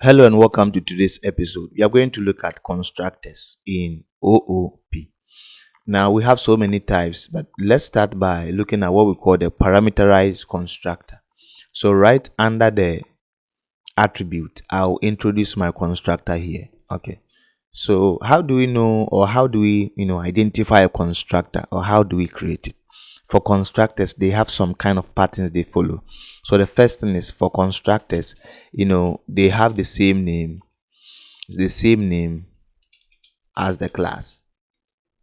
Hello and welcome to today's episode. We are going to look at constructors in OOP. Now we have so many types, but let's start by looking at what we call the parameterized constructor. So right under the attribute, I'll introduce my constructor here. Okay. So how do we know, or how do we, identify a constructor, or how do we create it? For constructors, they have some kind of patterns they follow. So the first thing is, for constructors, they have the same name as the class.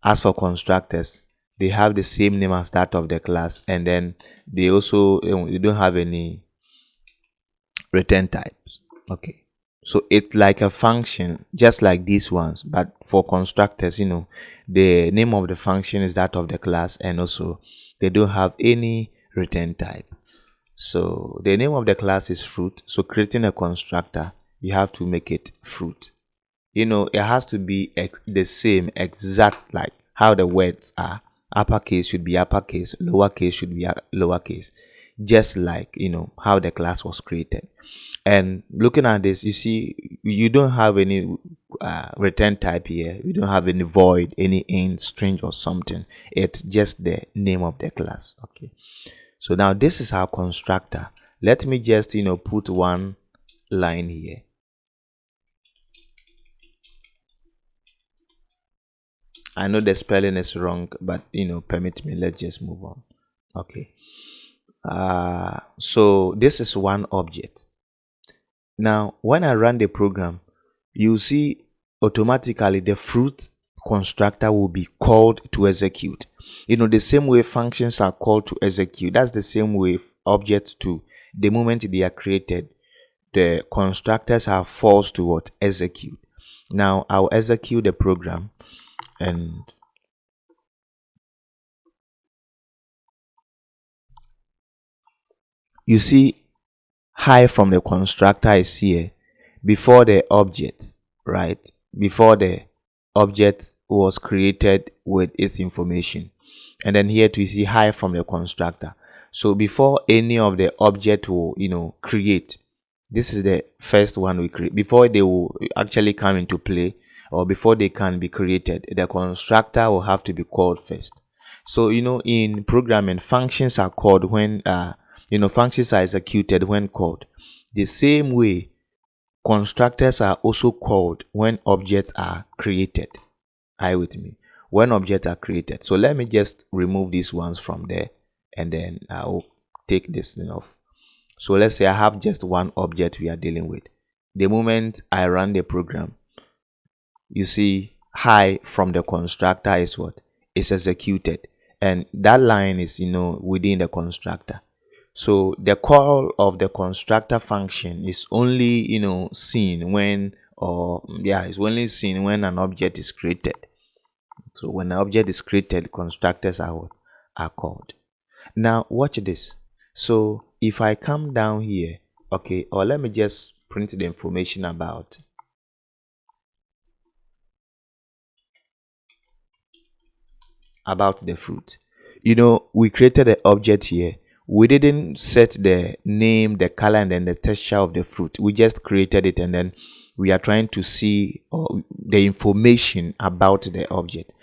As for constructors, they have the same name as that of the class, and then they also they don't have any return types. Okay, so it's like a function just like these ones, but for constructors, the name of the function is that of the class, and also they don't have any return type. So the name of the class is fruit. So creating a constructor, you have to make it fruit. It has to be the same exact like how the words are. Uppercase should be uppercase, lowercase should be lowercase, just like how the class was created. And looking at this, you see you don't have any return type here. You don't have any void, any int, string or something. It's just the name of the class. Okay, so now this is our constructor. Let me just put one line here. I know the spelling is wrong, but permit me, let's just move on. Okay, so this is one object. Now when I run the program, you see automatically the fruit constructor will be called to execute. The same way functions are called to execute, that's the same way objects too. The moment they are created, the constructors are forced to what? Execute. Now I'll execute the program, and you see high from the constructor is here before the object, right? Before the object was created with its information. And then here to see high from the constructor. So before any of the object will create, this is the first one we create. Before they will actually come into play, or before they can be created, the constructor will have to be called first. So in programming, functions are called when functions are executed when called. The same way constructors are also called when objects are created. Are you with me? When objects are created. So let me just remove these ones from there, and then I'll take this thing off. So let's say I have just one object we are dealing with. The moment I run the program, you see high from the constructor is what? Is executed, and that line is within the constructor. So the call of the constructor function is only seen when, it's only seen when an object is created. So when an object is created, constructors are called. Now watch this. So if I come down here, okay, or let me just print the information about the fruit. We created an object here. We didn't set the name, the color, and then the texture of the fruit. We just created it, and then we are trying to see the information about the object.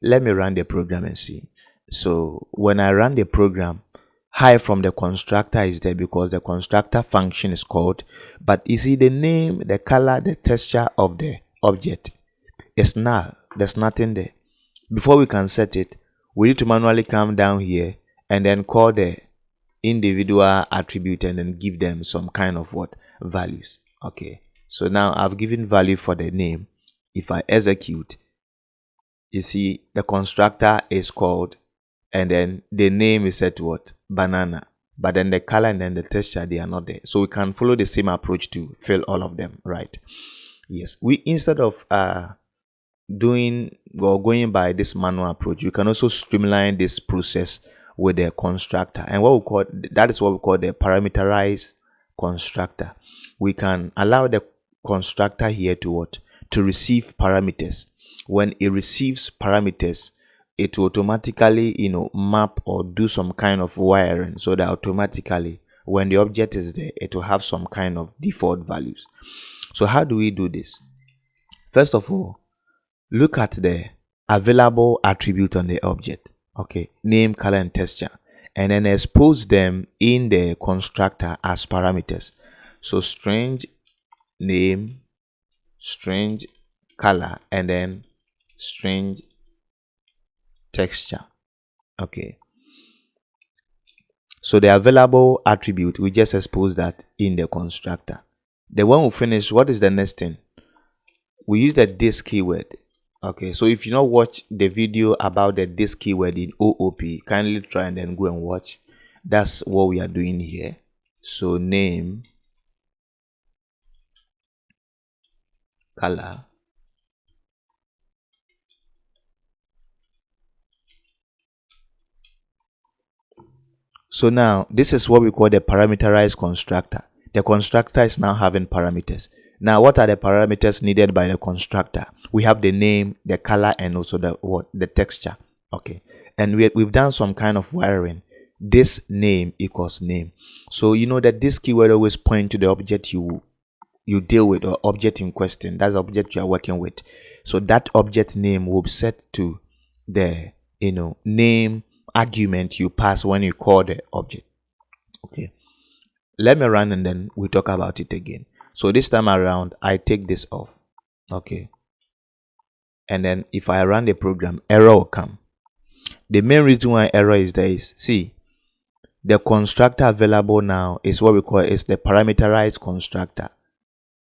Let me run the program and see. So when I run the program, high from the constructor is there because the constructor function is called, but you see the name, the color, the texture of the object is null. There's nothing there. Before we can set it, we need to manually come down here and then call the individual attribute and then give them some kind of values. Okay, so now I've given value for the name. If I execute, you see the constructor is called, and then the name is set to banana, but then the color and then the texture, they are not there. So we can follow the same approach to fill all of them, right? Yes, we instead of doing or going by this manual approach, you can also streamline this process with the constructor, and what we call the parameterized constructor. We can allow the constructor here to receive parameters. When it receives parameters, it will automatically map or do some kind of wiring, so that automatically when the object is there, it will have some kind of default values. So how do we do this? First of all, look at the available attribute on the object. Okay, name, color, and texture, and then expose them in the constructor as parameters. So string name, string color, and then string texture. Okay, so the available attribute, we just expose that in the constructor. Then when we finish, what is the next thing? We use the this keyword. Okay, so if you not watch the video about the this keyword in OOP, kindly try and then go and watch. That's what we are doing here. So name, color, so now this is what we call the parameterized constructor. The constructor is now having parameters. Now what are the parameters needed by the constructor? We have the name, the color, and also the texture. Okay, and we've done some kind of wiring. This name equals name. So you know that this keyword always point to the object you deal with, or object in question. That's the object you are working with. So that object name will be set to the name argument you pass when you call the object. Okay, let me run and then we talk about it again. So this time around I take this off. Okay, and then if I run the program, error will come. The main reason why error is there is, see, the constructor available now is what we call is the parameterized constructor.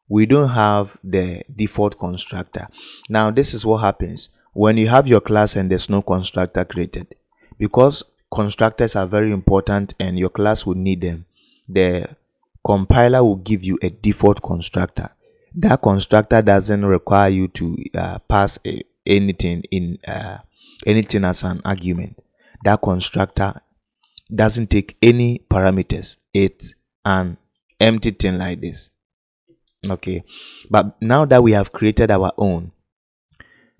We don't have the default constructor. Now this is what happens when you have your class and there's no constructor created. Because constructors are very important and your class will need them, the compiler will give you a default constructor. That constructor doesn't require you to pass anything as an argument. That constructor doesn't take any parameters. It's an empty thing like this. Okay, but now that we have created our own,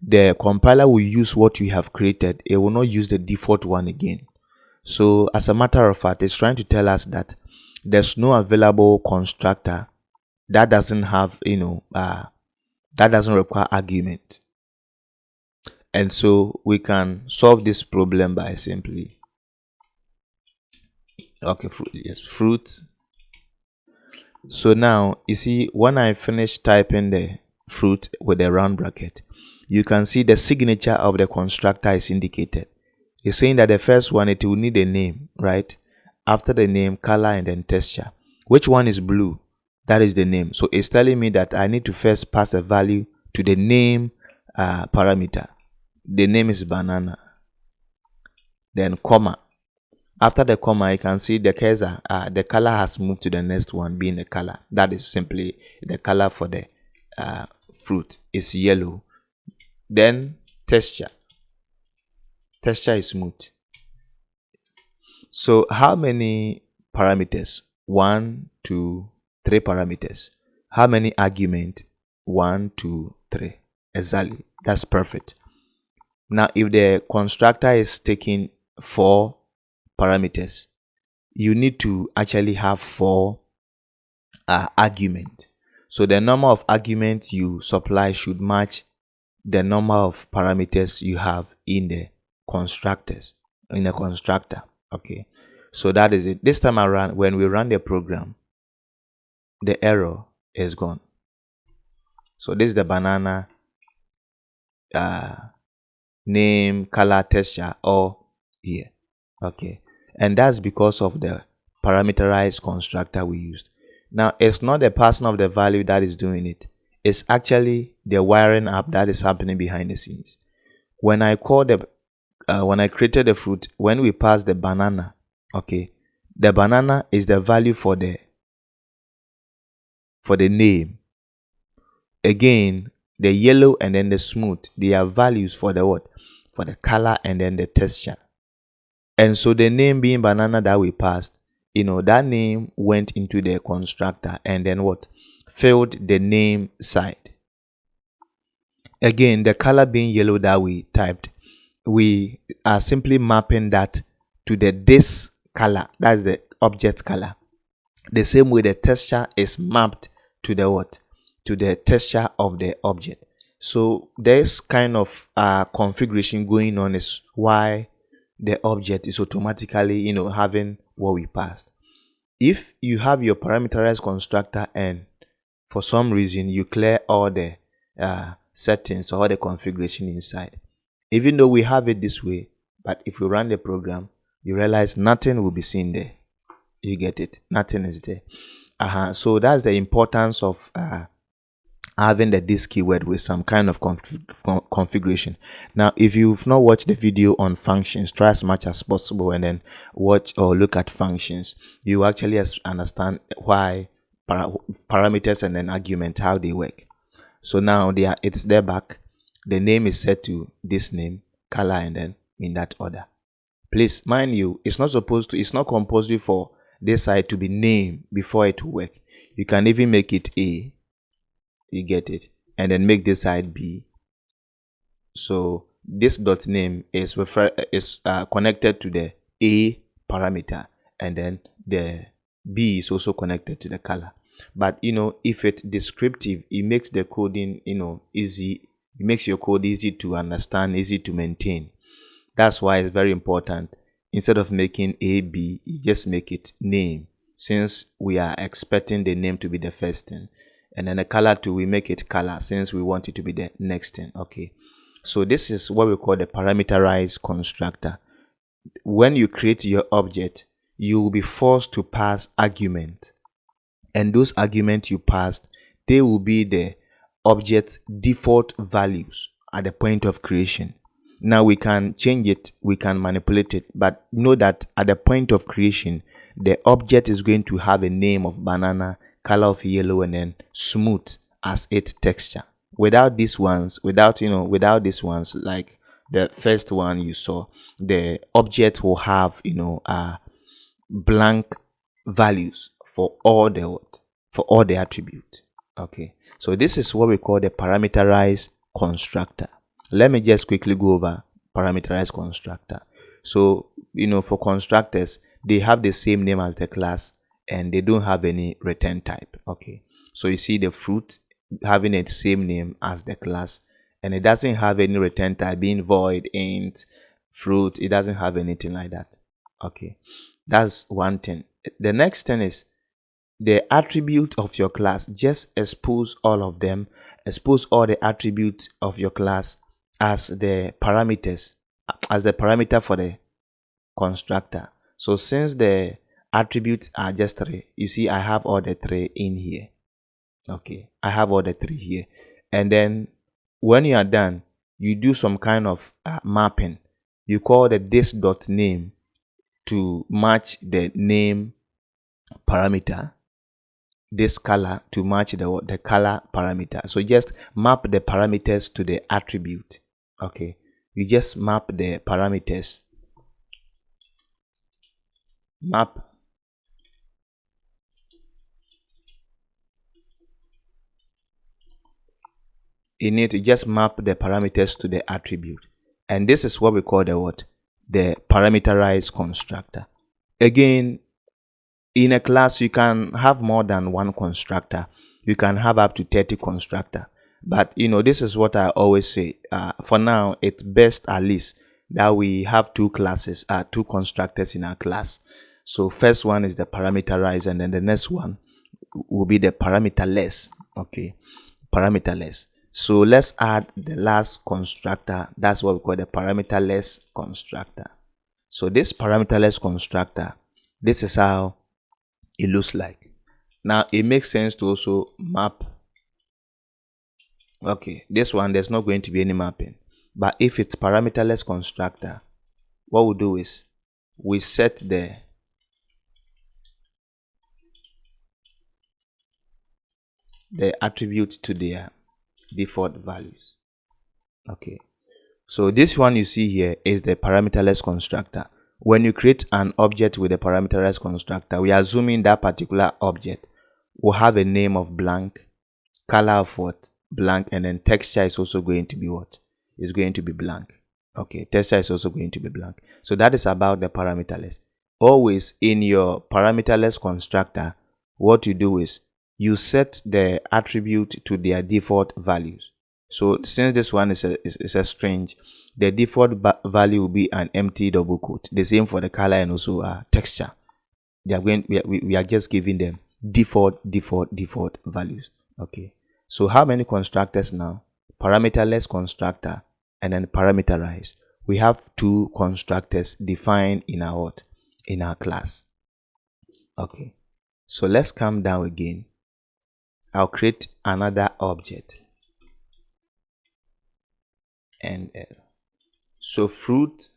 the compiler will use what we have created. It will not use the default one again. So as a matter of fact, it's trying to tell us that there's no available constructor that doesn't have that doesn't require argument. And so we can solve this problem by simply fruit. So now you see, when I finish typing the fruit with the round bracket, you can see the signature of the constructor is indicated. It's saying that the first one, it will need a name, right? After the name, color, and then texture. Which one is blue? That is the name. So it's telling me that I need to first pass a value to the name parameter. The name is banana. Then comma. After the comma, you can see the cursor, the color has moved to the next one, being the color. That is simply the color for the fruit is yellow. Then texture. Texture is smooth. So how many parameters? 1, 2, 3 parameters. How many argument? 1, 2, 3. Exactly. That's perfect. Now if the constructor is taking 4 parameters, you need to actually have 4 arguments. So the number of arguments you supply should match the number of parameters you have in the constructor. Okay, so that is it. This time around, when we run the program, the error is gone. So this is the banana name, color, texture, all here. Okay, and that's because of the parameterized constructor we used. Now it's not the passing of the value that is doing it. It's actually the wiring up that is happening behind the scenes. When I call the when I created the fruit, when we pass the banana, okay, the banana is the value for the name. Again, the yellow and then the smooth, they are values for the what? For the color and then the texture. And so the name being banana that we passed, that name went into the constructor and then what? Filled the name side. Again, the color being yellow that we typed, we are simply mapping that to this color. That's the object color. The same way the texture is mapped to the what? to the texture of the object. So there's kind of configuration going on, is why the object is automatically having what we passed. If you have your parameterized constructor and for some reason you clear all the settings or all the configuration inside, even though we have it this way, but if we run the program, you realize nothing will be seen there. You get it? Nothing is there. So that's the importance of having the this keyword with some kind of configuration. Now, if you've not watched the video on functions, try as much as possible and then watch or look at functions. You actually understand why parameters and then argument, how they work. So now it's there back. The name is set to this name, color, and then in that order. Please mind you, it's not compulsory for this side to be name before it will work. You can even make it A. You get it? And then make this side B. So this dot name is connected to the A parameter, and then the B is also connected to the color. But if it's descriptive, it makes the coding easy. It makes your code easy to understand, easy to maintain. That's why it's very important. Instead of making A B, you just make it name, since we are expecting the name to be the first thing. And then the color too, we make it color since we want it to be the next thing. Okay, so this is what we call the parameterized constructor. When you create your object, you will be forced to pass argument, and those arguments you passed, they will be the object's default values at the point of creation. Now we can change it, we can manipulate it, but know that at the point of creation, the object is going to have a name of banana, color of yellow, and then smooth as its texture. Without these ones, without these ones, like the first one you saw, the object will have blank values for all the attributes. Okay, so this is what we call the parameterized constructor. Let me just quickly go over parameterized constructor. So for constructors, they have the same name as the class and they don't have any return type. Okay, so you see the fruit having the same name as the class, and it doesn't have any return type, being void, int, fruit. It doesn't have anything like that. Okay, that's one thing. The next thing is the attribute of your class. Just expose all of them, expose all the attributes of your class as the parameters, as the parameter for the constructor. So since the attributes are just 3, you see I have all the 3 in here. Okay, I have all the 3 here. And then when you are done, you do some kind of mapping. You call the this.name to match the name parameter, this color to match the color parameter. So just map the parameters to the attribute. Okay, you just map the parameters, you need to just map the parameters to the attribute, and this is what we call the parameterized constructor. Again, in a class you can have more than one constructor. You can have up to 30 constructor, but this is what I always say, for now it's best at least that we have 2 classes, 2 constructors in our class. So first one is the parameterized, and then the next one will be the parameterless. Okay, parameterless. So let's add the last constructor. That's what we call the parameterless constructor. So this parameterless constructor, this is how it looks like. Now it makes sense to also map. Okay, this one there's not going to be any mapping, but if it's parameterless constructor, what we'll do is we set the attribute to their default values. Okay, so this one you see here is the parameterless constructor. When you create an object with a parameterized constructor, we are assuming that particular object will have a name of blank, color of what? Blank, and then texture is also going to be what? Is going to be blank. Okay, texture is also going to be blank. So that is about the parameterless. Always in your parameterless constructor, what you do is you set the attribute to their default values. So since this one is a string, the default value will be an empty double quote. The same for the color and also texture. They are going. We are just giving them default values. Okay. So how many constructors now? Parameterless constructor and then parameterized. We have two constructors defined in our class. Okay. So let's come down again. I'll create another object. And so fruit,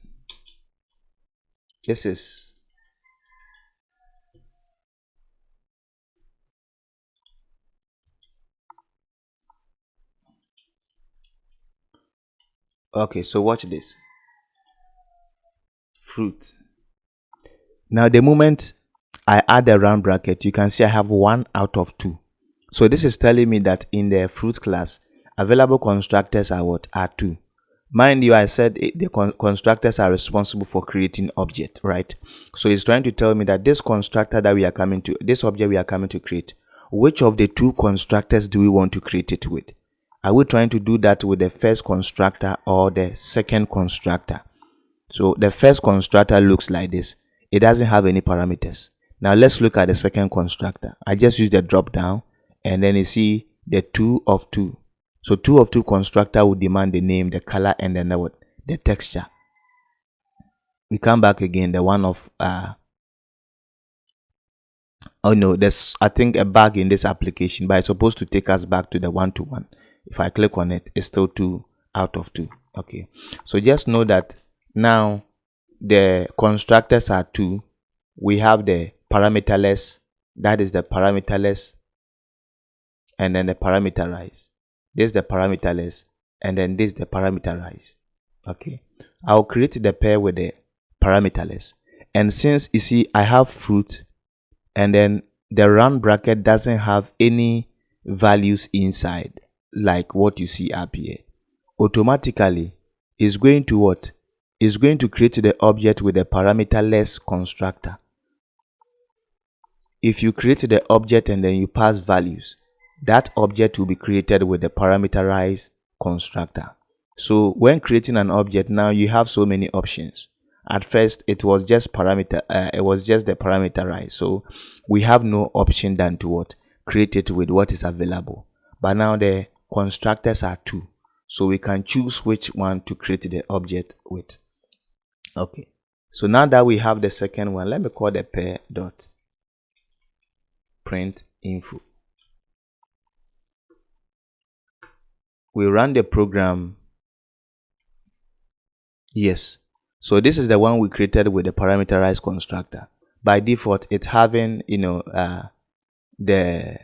this is okay. So watch this. Fruit. Now the moment I add the round bracket, you can see I have 1 out of 2. So this is telling me that in the fruit class, available constructors are what? Are 2. Mind you, I said the constructors are responsible for creating object, right? So it's trying to tell me that this constructor that we are coming to, this object we are coming to create, which of the 2 constructors do we want to create it with? Are we trying to do that with the first constructor or the second constructor? So the first constructor looks like this. It doesn't have any parameters. Now let's look at the second constructor. I just use the drop down and then you see the 2 of 2. So 2 of 2 constructor will demand the name, the color, and then the texture. We come back again, the one of oh no, there's I think a bug in this application, but it's supposed to take us back to the 1-to-1. If I click on it, it's still 2 out of 2. Okay, so just know that now the constructors are 2. We have the parameterless, that is the parameterless, and then the parameterized. This is the parameterless, and then this is the parameterized. Okay, I'll create the pair with the parameterless. And since you see I have fruit, and then the round bracket doesn't have any values inside like what you see up here, automatically is going to what? Is going to create the object with a parameterless constructor. If you create the object and then you pass values, that object will be created with the parameterized constructor. So when creating an object, now you have so many options. At first it was just the parameterized, so we have no option than to what? Create it with what is available. But now the constructors are 2, so we can choose which one to create the object with. Okay, so now that we have the second one, let me call the pair dot print info. We run the program. Yes, so this is the one we created with the parameterized constructor. By default, it's having the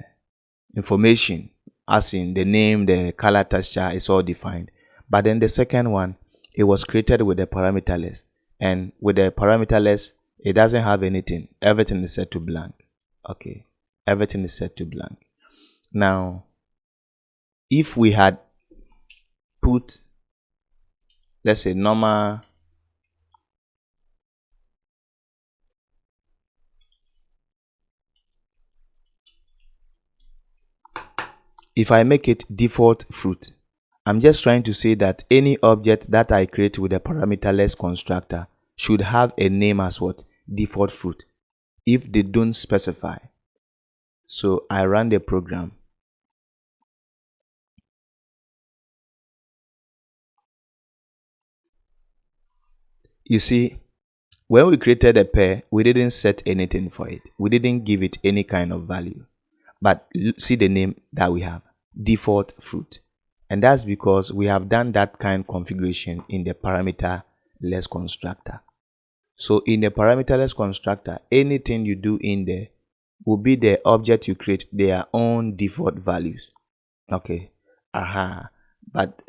information, as in the name, the color, texture is all defined. But then the second one, it was created with the parameterless, and with the parameterless, it doesn't have anything. Everything is set to blank. Okay, everything is set to blank. Now if we had put, let's say, normal, if I make it default fruit, I'm just trying to say that any object that I create with a parameterless constructor should have a name as what? Default fruit, if they don't specify. So I run the program. You see, when we created a pair, we didn't set anything for it. We didn't give it any kind of value. But see the name that we have, default fruit. And that's because we have done that kind of configuration in the parameterless constructor. So in the parameterless constructor, anything you do in there will be the object you create their own default values. Okay. But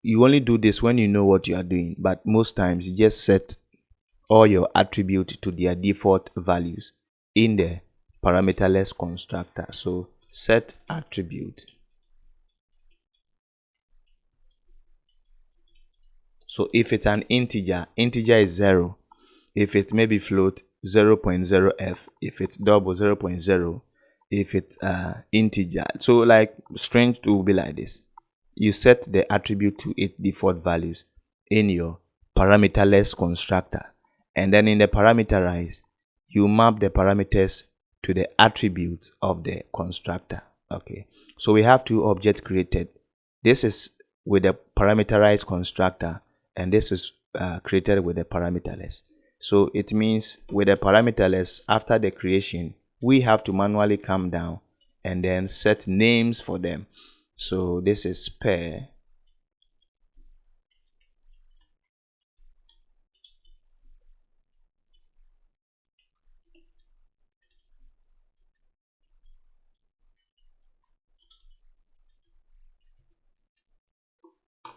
you only do this when you know what you are doing. But most times you just set all your attribute to their default values in the parameterless constructor. So set attribute. So if it's an integer is 0. If it may be float, 0.0f. If it's double, 0.0. if it's integer. So like string will be like this. You set the attribute to its default values in your parameterless constructor, and then in the parameterized you map the parameters to the attributes of the constructor. Okay, so we have two objects created. This is with the parameterized constructor, and this is created with the parameterless. So it means with the parameterless, after the creation, we have to manually come down and then set names for them. So this is pair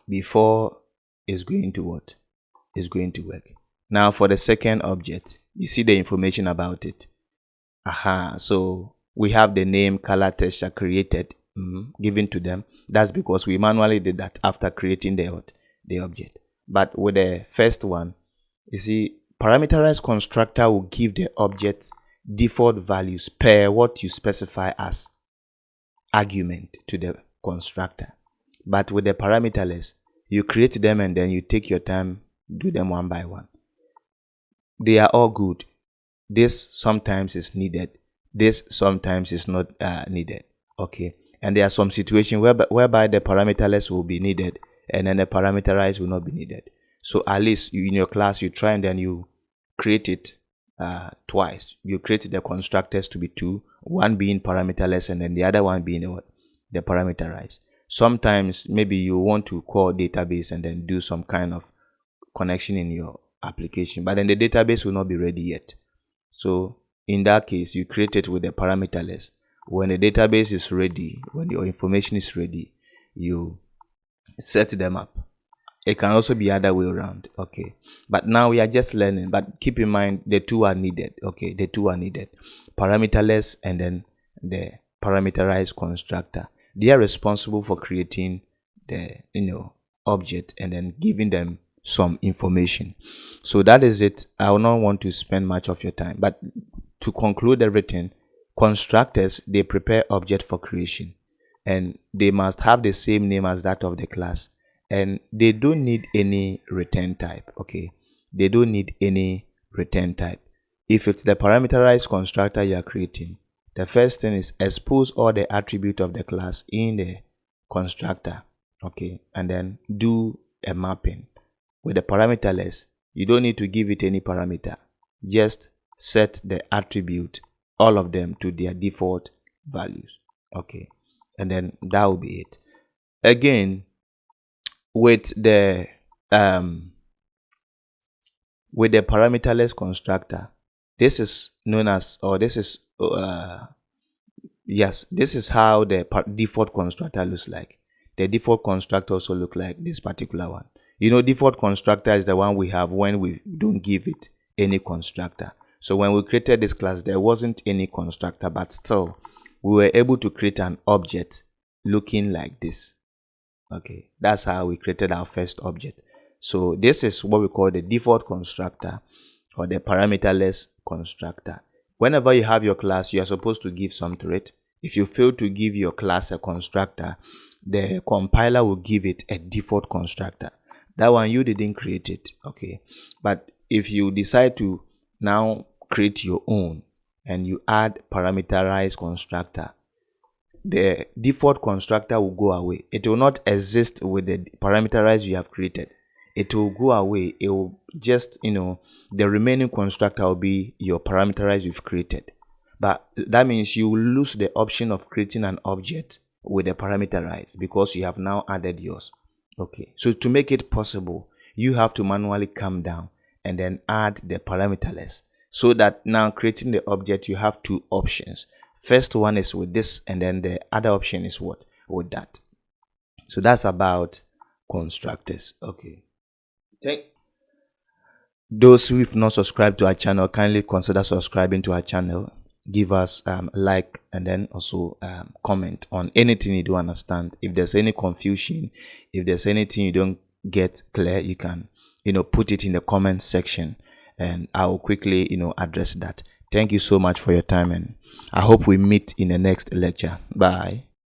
before is going to what is going to work. Now for the second object, you see the information about it. So we have the name, color, texture created, given to them. That's because we manually did that after creating the object. But with the first one, you see, parameterized constructor will give the object default values per what you specify as argument to the constructor. But with the parameterless, you create them and then you take your time, do them one by one. They are all good. This sometimes is needed, this sometimes is not needed. Okay, and there are some situations whereby the parameterless will be needed and then the parameterized will not be needed. So at least in your class you try and then you create it twice. You create the constructors to be two, one being parameterless and then the other one being the parameterized. Sometimes maybe you want to call database and then do some kind of connection in your application, but then the database will not be ready yet. So in that case, you create it with the parameterless. When the database is ready, when your information is ready, you set them up. It can also be other way around. Okay, but now we are just learning, but keep in mind the two are needed. Okay, the two are needed, parameterless and then the parameterized constructor. They are responsible for creating the object and then giving them some information. So that is it. I will not want to spend much of your time, but to conclude everything, constructors, they prepare object for creation and they must have the same name as that of the class, and they don't need any return type. Okay, they don't need any return type. If it's the parameterized constructor you are creating, the first thing is expose all the attribute of the class in the constructor. Okay, and then do a mapping. With the parameterless, you don't need to give it any parameter. Just set the attribute, all of them, to their default values. Okay, and then that will be it. Again, with the parameterless constructor, this is known as, or this is yes, this is how the default constructor looks like. The default constructor also look like this particular one. Default constructor is the one we have when we don't give it any constructor. So when we created this class, there wasn't any constructor, but still we were able to create an object looking like this. Okay, that's how we created our first object. So this is what we call the default constructor or the parameterless constructor. Whenever you have your class, you are supposed to give some to it. If you fail to give your class a constructor, the compiler will give it a default constructor. That one you didn't create it. Okay, but if you decide to now create your own and you add parameterized constructor, the default constructor will go away. It will not exist with the parameterized you have created. It will go away. It will just, the remaining constructor will be your parameterized you've created. But that means you will lose the option of creating an object with the parameterized because you have now added yours. Okay, so to make it possible, you have to manually come down and then add the parameterless, so that now creating the object you have two options. First one is with this, and then the other option is what? With that. So that's about constructors. Okay, thank those who have not subscribed to our channel, kindly consider subscribing to our channel. Give us a like and then also comment on anything you don't understand. If there's any confusion, if there's anything you don't get clear, you can put it in the comment section and I will quickly address that. Thank you so much for your time, and I hope we meet in the next lecture. Bye.